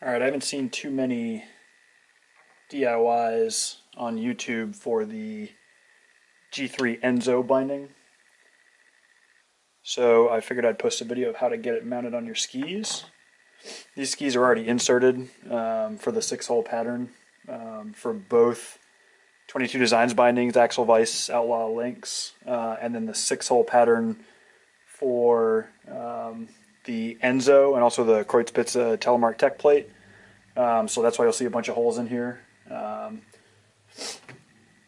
Alright, I haven't seen too many DIYs on YouTube for the G3 Enzo binding. So I figured I'd post a video of how to get it mounted on your skis. These skis are already inserted for the 6-hole pattern for both 22 Designs bindings, Axl Vice, Outlaw links, and then the 6-hole pattern for the Enzo and also the Kreuzspitze telemark tech plate. So that's why you'll see a bunch of holes in here.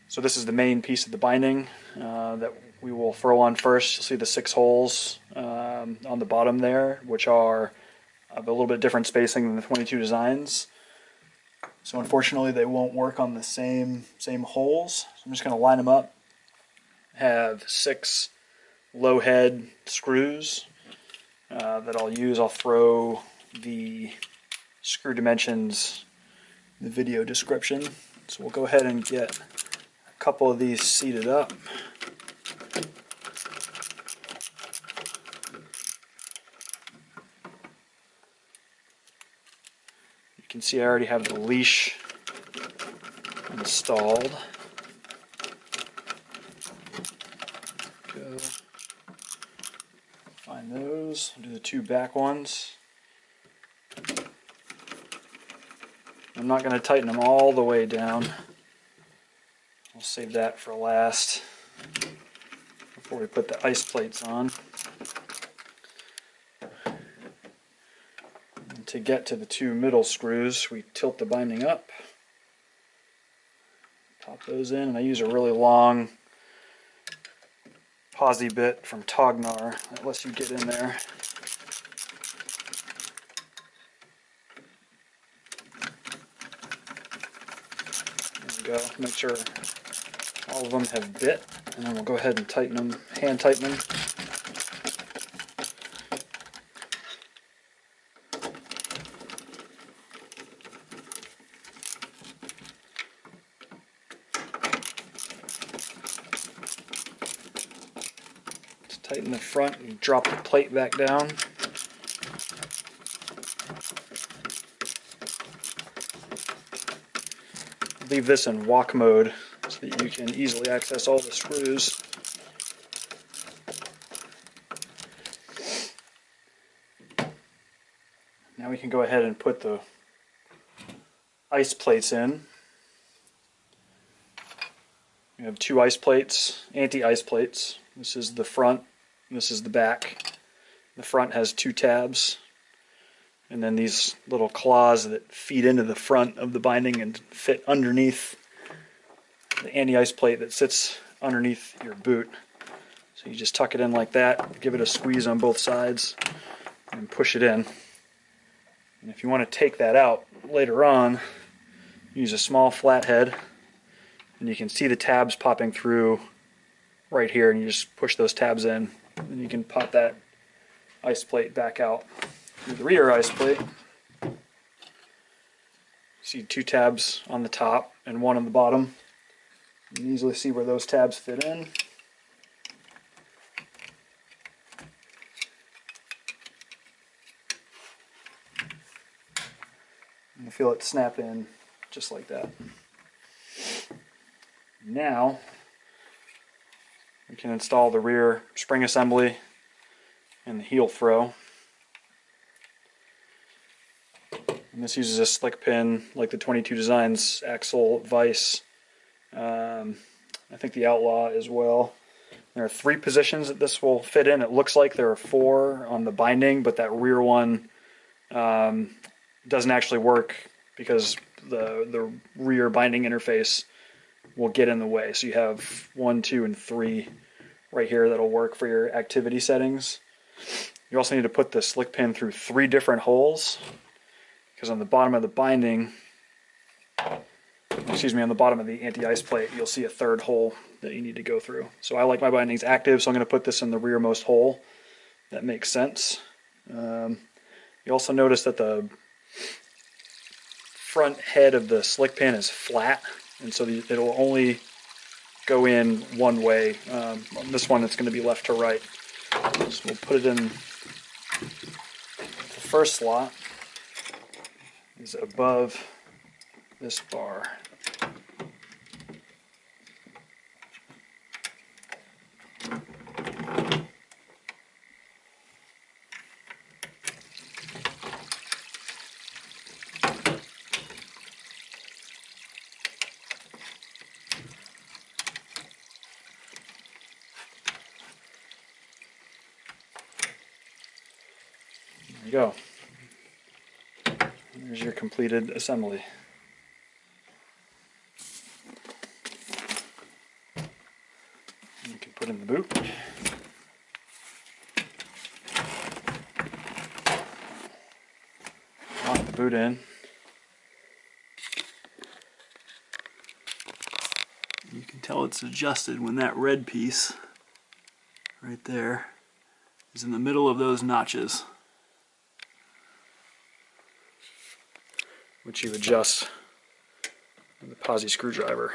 So this is the main piece of the binding that we will furl on first. You'll see the 6 holes on the bottom there, which are of a little bit different spacing than the 22 Designs. So unfortunately they won't work on the same holes. So I'm just going to line them up. Have 6 low head screws that I'll use. I'll throw the screw dimensions in the video description. So we'll go ahead and get a couple of these seated up. You can see I already have the leash installed. Go find those. I'll do the 2 back ones. I'm not going to tighten them all the way down. I'll save that for last before we put the ice plates on. And to get to the 2 middle screws, we tilt the binding up, pop those in, and I use a really long posi bit from Tognar that lets you get in there. Go. Make sure all of them have bit, and then we'll go ahead and tighten them, hand tighten them. Let's tighten the front and drop the plate back down. Leave this in walk mode so that you can easily access all the screws. Now we can go ahead and put the ice plates in. We have 2 ice plates, anti-ice plates. This is the front, and this is the back. The front has 2 tabs. And then these little claws that feed into the front of the binding and fit underneath the anti-ice plate that sits underneath your boot. So you just tuck it in like that, give it a squeeze on both sides, and push it in. And if you want to take that out later on, use a small flathead, and you can see the tabs popping through right here, and you just push those tabs in, and you can pop that ice plate back out. The rear ice plate, see 2 tabs on the top and 1 on the bottom. You can easily see where those tabs fit in. And you feel it snap in just like that. Now we can install the rear spring assembly and the heel throw. And this uses a slick pin like the 22 Designs Axl Vice. I think the Outlaw as well. There are 3 positions that this will fit in. It looks like there are 4 on the binding, but that rear one doesn't actually work because the rear binding interface will get in the way. So you have 1, 2, and 3 right here that'll work for your activity settings. You also need to put the slick pin through 3 different holes, because on the bottom of the binding, on the bottom of the anti-ice plate, you'll see a 3rd hole that you need to go through. So I like my bindings active, so I'm going to put this in the rearmost hole. That makes sense. You also notice that the front head of the slick pin is flat, and so it'll only go in one way. On this one, it's going to be left to right. So we'll put it in the first slot. is above this bar. There you go. There's your completed assembly. You can put in the boot. Lock the boot in. You can tell it's adjusted when that red piece right there is in the middle of those notches, which you adjust with the posi screwdriver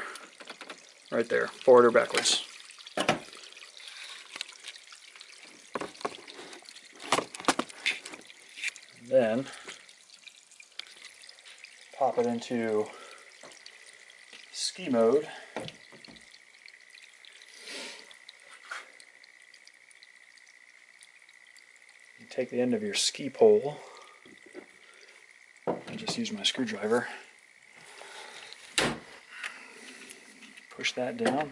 right there, forward or backwards. And then pop it into ski mode. You take the end of your ski pole. I just use my screwdriver. Push that down.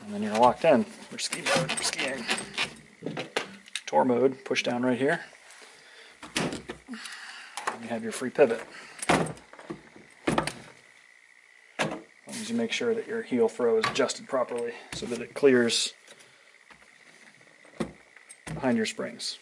And then you're locked in for ski mode, for skiing. Tour mode, push down right here. And you have your free pivot. As long as you make sure that your heel throw is adjusted properly so that it clears behind your springs.